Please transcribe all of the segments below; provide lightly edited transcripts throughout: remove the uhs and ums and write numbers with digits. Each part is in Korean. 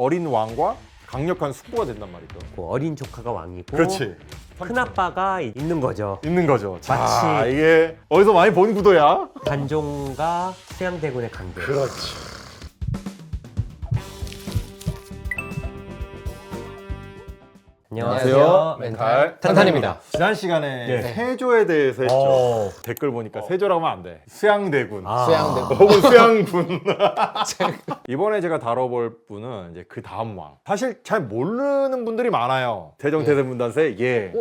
어린 왕과 강력한 숙부가 된단 말이죠. 그 어린 조카가 왕이고 그렇지. 큰아빠가 있는 거죠. 있는 거죠. 자, 마치 이게 어디서 많이 본 구도야? 단종과 수양대군의 관계. 그렇지. 안녕하세요. 멘탈 탄탄입니다. 지난 시간에 네. 세조에 대해서 했죠. 어. 댓글 보니까 세조라고 하면 안 돼. 수양대군. 수양대군. 혹은 수양군. 이번에 제가 다뤄볼 분은 이제 그 다음 왕. 사실 잘 모르는 분들이 많아요. 세종대대문단세 예?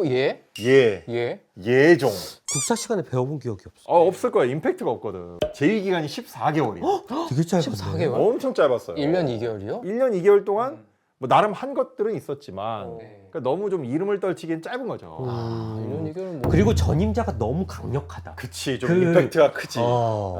예? 예종. 국사 시간에 배워본 기억이 없어. 없을 거야. 임팩트가 없거든. 제위기간이 14개월이야. 되게 짧은데. 14개월? 엄청 짧았어요. 1년 2개월이요? 1년 2개월 동안 뭐 나름 한 것들은 있었지만 네. 그러니까 너무 좀 이름을 떨치기엔 짧은 거죠. 1년 2개월 뭐. 그리고 전임자가 너무 강력하다. 그치, 좀 그- 임팩트가 크지. 어.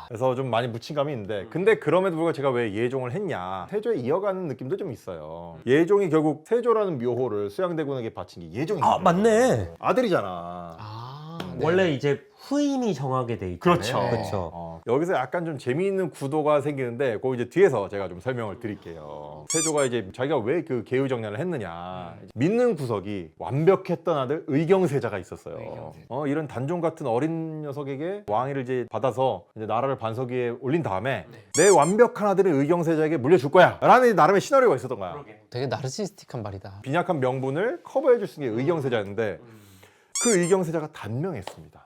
그래서 좀 많이 묻힌 감이 있는데 근데 그럼에도 불구하고 제가 왜 예종을 했냐 세조에 이어가는 느낌도 좀 있어요. 예종이 결국 세조라는 묘호를 수양대군에게 바친 게 예종이에요. 아, 맞네. 아들이잖아. 네. 원래 이제 후임이 정하게 돼 있잖아요. 그렇죠. 그렇죠. 여기서 약간 좀 재미있는 구도가 생기는데 그거 이제 뒤에서 제가 좀 설명을 드릴게요. 세조가 이제 자기가 왜 그 계유정난을 했느냐. 믿는 구석이 완벽했던 아들 의경세자가 있었어요. 이런 단종 같은 어린 녀석에게 왕위를 이제 받아서 이제 나라를 반석 위에 올린 다음에 내 완벽한 아들을 의경세자에게 물려줄 거야 라는 나름의 시나리오가 있었던 거야. 되게 나르시스틱한 말이다. 빈약한 명분을 커버해줄 수 있는 게 의경세자였는데 그 의경세자가 단명했습니다.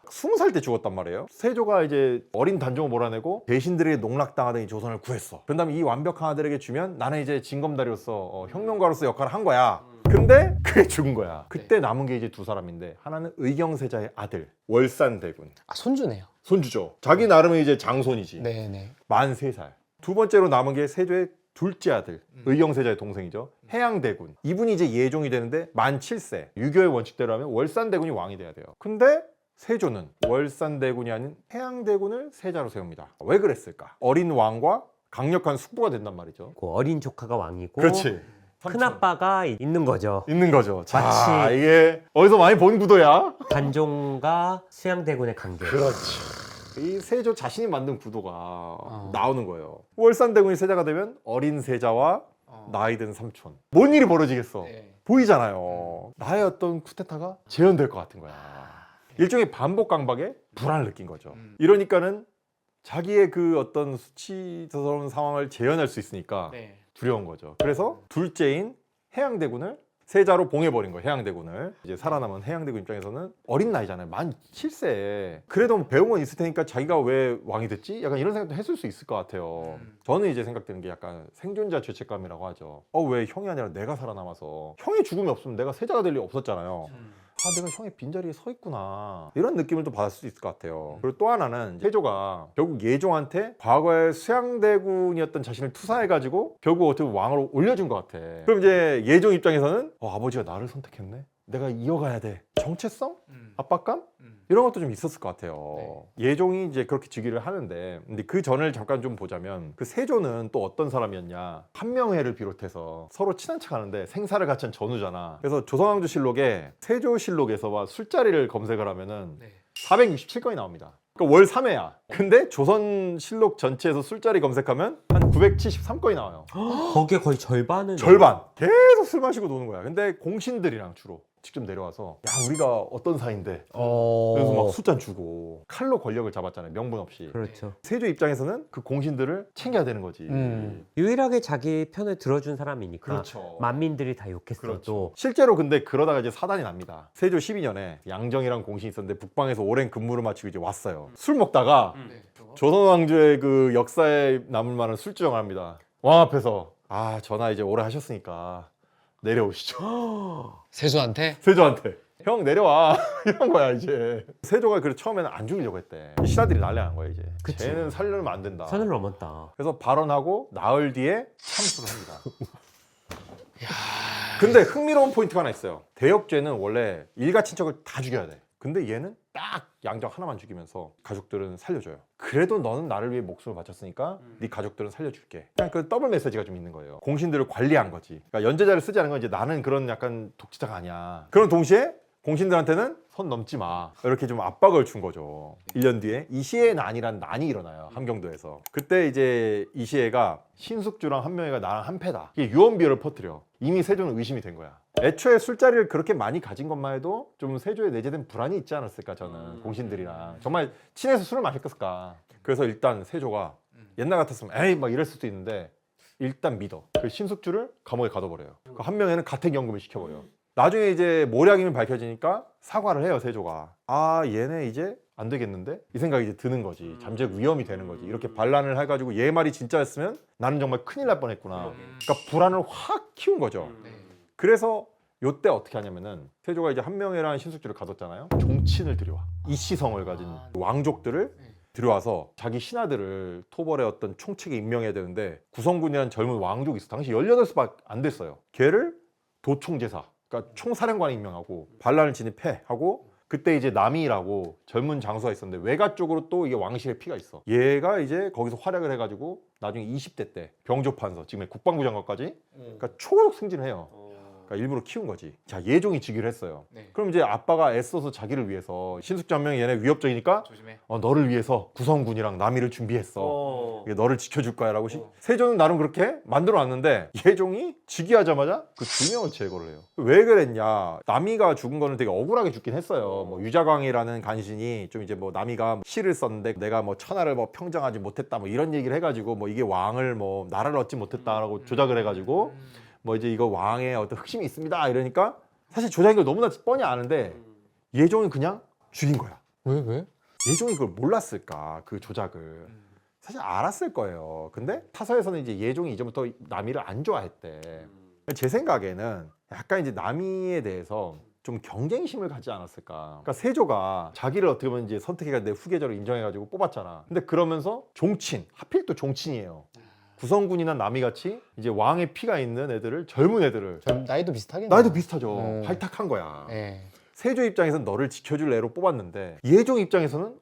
20살 때 죽었단 말이에요. 세조가 이제 어린 단종을 몰아내고 대신들에게 농락당하던 이 조선을 구했어. 그 다음에 이 완벽한 아들에게 주면 나는 이제 징검다리로서 혁명가로서 역할을 한 거야. 근데 그게 죽은 거야. 그때 남은 게 이제 두 사람인데 하나는 의경세자의 아들 월산대군. 아, 손주네요. 손주죠. 자기 나름의 이제 장손이지. 네네. 만 3살. 두 번째로 남은 게 세조의 둘째 아들, 의경세자의 동생이죠. 해양대군. 이분이 이제 예종이 되는데 만 7세. 유교의 원칙대로 하면 월산대군이 왕이 돼야 돼요. 근데 세조는 월산대군이 아닌 해양대군을 세자로 세웁니다. 왜 그랬을까? 어린 왕과 강력한 숙부가 된단 말이죠. 그 어린 조카가 왕이고 그렇지. 큰아빠가 있는 거죠. 있는 거죠. 자, 마치 이게 어디서 많이 본 구도야? 단종과 수양대군의 관계. 그렇지. 이 세조 자신이 만든 구도가 나오는 거예요. 월산대군이 세자가 되면 어린 세자와 나이 든 삼촌. 뭔 일이 벌어지겠어? 네. 보이잖아요. 나의 어떤 쿠데타가 재현될 것 같은 거야. 일종의 반복 강박에 불안을 느낀 거죠. 이러니까는 자기의 그 어떤 수치스러운 상황을 재현할 수 있으니까 네. 두려운 거죠. 그래서 둘째인 해양대군을 세자로 봉해버린 거예요. 해양대군을. 이제 살아남은 해양대군 입장에서는 어린 나이잖아요. 만 7세. 그래도 뭐 배운 건 있을 테니까 자기가 왜 왕이 됐지? 약간 이런 생각도 했을 수 있을 것 같아요. 저는 이제 생각드는 게 약간 생존자 죄책감이라고 하죠. 왜 형이 아니라 내가 살아남아서 형이 죽음이 없으면 내가 세자가 될 리 없었잖아요. 내가 형의 빈자리에 서 있구나 이런 느낌을 또 받을 수 있을 것 같아요. 그리고 또 하나는 세조가 결국 예종한테 과거에 수양대군이었던 자신을 투사해가지고 결국 어떻게 왕으로 올려준 것 같아. 그럼 이제 예종 입장에서는 아버지가 나를 선택했네, 내가 이어가야 돼. 정체성? 압박감? 이런 것도 좀 있었을 것 같아요. 예종이 이제 그렇게 즉위를 하는데 근데 그 전을 잠깐 좀 보자면 그 세조는 또 어떤 사람이었냐. 한명회를 비롯해서 서로 친한 척하는데 생사를 갖춘 전우잖아. 그래서 조선왕조실록에 세조실록에서와 술자리를 검색을 하면은 467건이 나옵니다. 그러니까 월 3회야. 근데 조선실록 전체에서 술자리 검색하면 한 973건이 나와요. 거기에 거의 절반은 절반. 계속 술 마시고 노는 거야. 근데 공신들이랑 주로 직접 내려와서 야 우리가 어떤 사이인데 그래서 막 숫잔 주고 칼로 권력을 잡았잖아요. 명분 없이. 그렇죠. 세조 입장에서는 그 공신들을 챙겨야 되는 거지. 유일하게 자기 편을 들어준 사람이니까 그렇죠. 만민들이 다 욕했어도 그렇죠. 실제로 근데 그러다가 이제 사단이 납니다. 세조 12년에 양정이랑 공신이 있었는데 북방에서 오랜 근무를 마치고 이제 왔어요. 술 먹다가 조선 왕조의 그 역사에 남을 만한 술주정을 합니다. 왕 앞에서 전하 이제 오래 하셨으니까 내려오시죠. 세조한테? 세조한테 형 내려와 이런 거야 이제. 세조가 그래 처음에는 안 죽이려고 했대. 신하들이 난리난 거야 이제. 그치. 쟤는 살려면 안 된다. 선을 넘었다. 그래서 발언하고 나흘 뒤에 참수를 합니다. 근데 흥미로운 포인트가 하나 있어요. 대역죄는 원래 일가 친척을 다 죽여야 돼. 근데 얘는 딱 양정 하나만 죽이면서 가족들은 살려줘요. 그래도 너는 나를 위해 목숨을 바쳤으니까 네 가족들은 살려줄게. 그냥 그 더블 메시지가 좀 있는 거예요. 공신들을 관리한 거지. 그러니까 연재자를 쓰지 않은 건 이제 나는 그런 약간 독재자가 아니야. 그런 동시에 공신들한테는 선 넘지 마. 이렇게 좀 압박을 준 거죠. 1년 뒤에 이시의 난이란 난이 일어나요. 함경도에서. 그때 이제 이시혜가 신숙주랑 한명회가 나랑 한패다. 이게 유언비어를 퍼뜨려. 이미 세조는 의심이 된 거야. 애초에 술자리를 그렇게 많이 가진 것만 해도 좀 세조에 내재된 불안이 있지 않았을까 저는. 공신들이랑 정말 친해서 술을 마셨을까. 그래서 일단 세조가 옛날 같았으면 에이 막 이럴 수도 있는데 일단 믿어. 그 신숙주를 감옥에 가둬버려요. 그 한명회는 가택연금을 시켜버려요. 나중에 이제 모략임이 밝혀지니까 사과를 해요. 세조가. 아 얘네 이제 안 되겠는데? 이 생각이 이제 드는 거지. 잠재적 위험이 되는 거지. 이렇게 반란을 해가지고 얘 말이 진짜였으면 나는 정말 큰일 날 뻔했구나. 그러니까 불안을 확 키운 거죠. 그래서 요때 어떻게 하냐면은 세조가 이제 한명회랑 신숙주를 가뒀잖아요. 종친을 들여와. 이시성을 가진 왕족들을 들여와서 자기 신하들을 토벌의 어떤 총책에 임명해야 되는데 구성군이라는 젊은 왕족이 있어. 당시 18살밖에 안 됐어요. 걔를 도총제사, 그러니까 총사령관에 임명하고 반란을 진입해 하고 그때 이제 남이라고 젊은 장수가 있었는데 외가 쪽으로 또 이게 왕실의 피가 있어. 얘가 이제 거기서 활약을 해가지고 나중에 20대 때 병조판서, 지금의 국방부 장관까지 그러니까 초고속 승진을 해요. 그러니까 일부러 키운 거지. 자, 예종이 즉위를 했어요. 네. 그럼 이제 아빠가 애써서 자기를 위해서 신숙주 한 명이 얘네 위협적이니까 조심해. 너를 위해서 구성군이랑 남이를 준비했어. 이게 너를 지켜줄 거야 라고 세조는 나름 그렇게 만들어 놨는데 예종이 즉위하자마자 그 2명을 제거를 해요. 왜 그랬냐. 남이가 죽은 거는 되게 억울하게 죽긴 했어요. 뭐 유자광이라는 간신이 좀 이제 뭐 남이가 시를 썼는데 내가 뭐 천하를 뭐 평정하지 못했다 뭐 이런 얘기를 해가지고 뭐 이게 왕을 뭐 나라를 얻지 못했다라고 조작을 해가지고 뭐 이제 이거 왕의 어떤 흑심이 있습니다 이러니까 사실 조작인 걸 너무나 뻔히 아는데 예종이 그냥 죽인 거야. 왜? 예종이 그걸 몰랐을까 그 조작을. 사실 알았을 거예요. 근데 타서에서는 이제 예종이 이전부터 남이를 안 좋아했대. 제 생각에는 약간 이제 남이에 대해서 좀 경쟁심을 갖지 않았을까. 그러니까 세조가 자기를 어떻게 보면 이제 선택해가 내 후계자로 인정해가지고 뽑았잖아. 근데 그러면서 종친, 하필 또 종친이에요. 구성군이나 남이같이 이제 왕의 피가 있는 애들을, 젊은 애들을, 나이도 비슷하겠네. 나이도 비슷하죠. 활탁한 거야. 네. 세조 입장에서는 너를 지켜줄 애로 뽑았는데 예종 입장에서는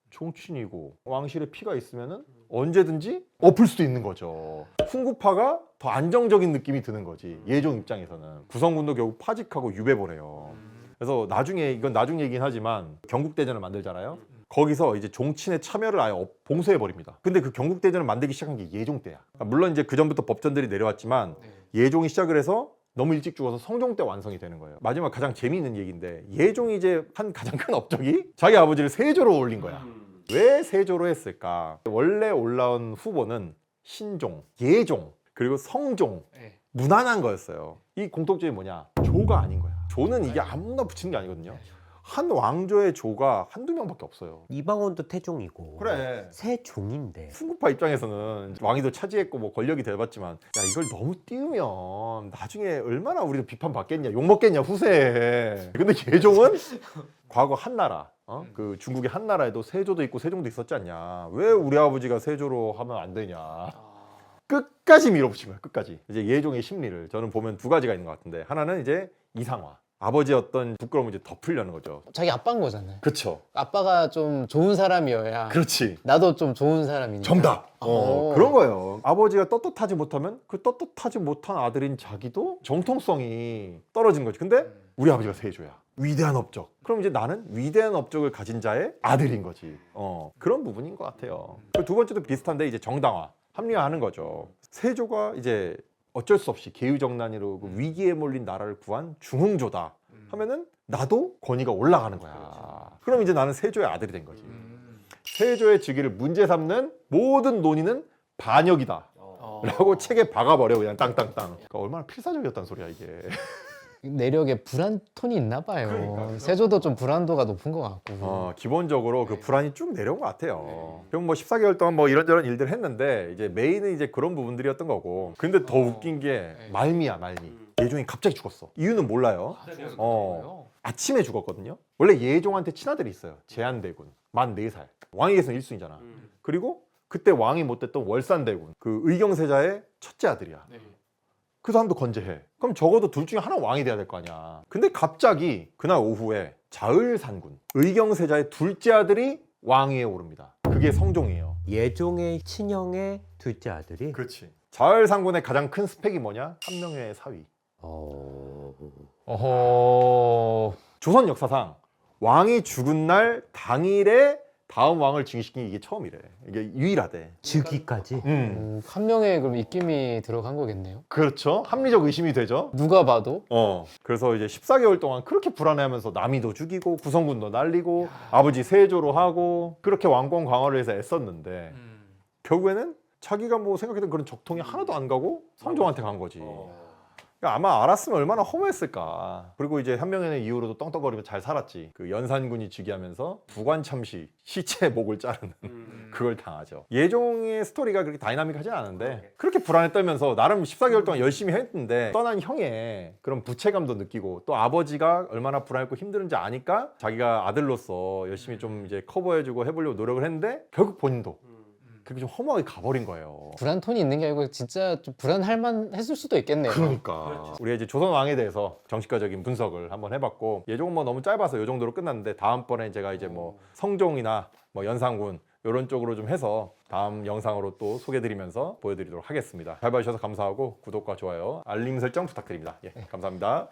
종친이고 왕실의 피가 있으면은 언제든지 엎을 수도 있는 거죠. 훈구파가 더 안정적인 느낌이 드는 거지. 예종 입장에서는. 구성군도 결국 파직하고 유배보내요. 그래서 나중에 이건 나중 얘기긴 하지만 경국대전을 만들잖아요. 거기서 이제 종친의 참여를 아예 봉쇄해 버립니다. 근데 그 경국대전을 만들기 시작한 게 예종 때야. 물론 이제 그 전부터 법전들이 내려왔지만 예종이 시작을 해서 너무 일찍 죽어서 성종 때 완성이 되는 거예요. 마지막 가장 재미있는 얘기인데 예종이 이제 한 가장 큰 업적이 자기 아버지를 세조로 올린 거야. 왜 세조로 했을까? 원래 올라온 후보는 신종, 예종, 그리고 성종, 네. 무난한 거였어요. 이 공통점이 뭐냐? 조가 아닌 거야. 조는 이게 아무나 붙이는 게 아니거든요. 한 왕조의 조가 한두 명밖에 없어요. 이방원도 태종이고 그래. 세종인데 훈구파 입장에서는 왕위도 차지했고 뭐 권력이 돼봤지만 야 이걸 너무 띄우면 나중에 얼마나 우리도 비판받겠냐 욕먹겠냐 후세에. 근데 예종은 과거 한나라 그 중국의 한나라에도 세조도 있고 세종도 있었지 않냐. 왜 우리 아버지가 세조로 하면 안 되냐. 끝까지 밀어붙인 거야. 끝까지. 이제 예종의 심리를 저는 보면 두 가지가 있는 것 같은데 하나는 이제 이상화. 아버지의 어떤 부끄러움을 이제 덮으려는 거죠. 자기 아빠인 거잖아요. 그렇죠. 아빠가 좀 좋은 사람이어야 그렇지. 나도 좀 좋은 사람이니까. 정답. 오. 그런 거예요. 아버지가 떳떳하지 못하면 그 떳떳하지 못한 아들인 자기도 정통성이 떨어진 거지. 근데 우리 아버지가 세조야. 위대한 업적. 그럼 이제 나는 위대한 업적을 가진 자의 아들인 거지. 그런 부분인 것 같아요. 그리고 두 번째도 비슷한데 이제 정당화, 합리화하는 거죠. 세조가 이제 어쩔 수 없이 계유정난이로 그 위기에 몰린 나라를 구한 중흥조다 하면은 나도 권위가 올라가는 거야. 그럼 이제 나는 세조의 아들이 된 거지. 세조의 즉위를 문제 삼는 모든 논의는 반역이다 라고 책에 박아버려 그냥 땅땅땅. 그러니까 얼마나 필사적이었단 소리야 이게. 내력에 불안 톤이 있나 봐요. 그러니까. 세조도 좀 불안도가 높은 것 같고. 기본적으로 그 불안이 쭉 내려온 것 같아요. 그럼 뭐 14개월 동안 뭐 이런저런 일들 했는데 이제 메인은 이제 그런 부분들이었던 거고. 근데 더 웃긴 게 말미야 말미. 예종이 갑자기 죽었어. 이유는 몰라요. 아침에 죽었거든요. 원래 예종한테 친아들이 있어요. 제한대군. 만 4살. 왕위에서는 1순위잖아. 그리고 그때 왕이 못 됐던 월산대군. 그 의경세자의 첫째 아들이야. 그 사람도 건재해. 그럼 적어도 둘 중에 하나 왕이 돼야 될 거 아니야. 근데 갑자기 그날 오후에 자을산군 의경세자의 둘째 아들이 왕위에 오릅니다. 그게 성종이에요. 예종의 친형의 둘째 아들이 그렇지. 자을산군의 가장 큰 스펙이 뭐냐? 한명회의 사위. 어허. 조선 역사상 왕이 죽은 날 당일에 다음 왕을 증식시킨 게 이게 처음이래. 이게 유일하대. 즉위까지. 한 명의 그럼 입김이 들어간 거겠네요. 그렇죠. 합리적 의심이 되죠. 누가 봐도 그래서 이제 14개월 동안 그렇게 불안해하면서 남이도 죽이고 구성군도 날리고 아버지 세조로 하고 그렇게 왕권 강화를 해서 애썼는데 결국에는 자기가 뭐 생각했던 그런 적통이 하나도 안 가고 성종한테 간 거지. 그러니까 아마 알았으면 얼마나 허무했을까. 그리고 이제 현명회는 이후로도 떵떵거리며 잘 살았지. 그 연산군이 즉위하면서 부관참시 시체 목을 자르는 그걸 당하죠. 예종의 스토리가 그렇게 다이나믹하진 않은데 그렇게 불안에 떨면서 나름 14개월 동안 열심히 했는데 떠난 형의 그런 부채감도 느끼고 또 아버지가 얼마나 불안했고 힘들은지 아니까 자기가 아들로서 열심히 좀 이제 커버해주고 해보려고 노력을 했는데 결국 본인도 그게 좀 허무하게 가버린 거예요. 불안 톤이 있는 게 아니고 진짜 좀 불안할 만 했을 수도 있겠네요. 그러니까 우리가 이제 조선 왕에 대해서 정치가적인 분석을 한번 해봤고 예종은 뭐 너무 짧아서 이 정도로 끝났는데 다음번에 제가 이제 뭐 성종이나 뭐 연산군 이런 쪽으로 좀 해서 다음 영상으로 또 소개드리면서 보여드리도록 하겠습니다. 잘 봐주셔서 감사하고 구독과 좋아요, 알림 설정 부탁드립니다. 예, 감사합니다.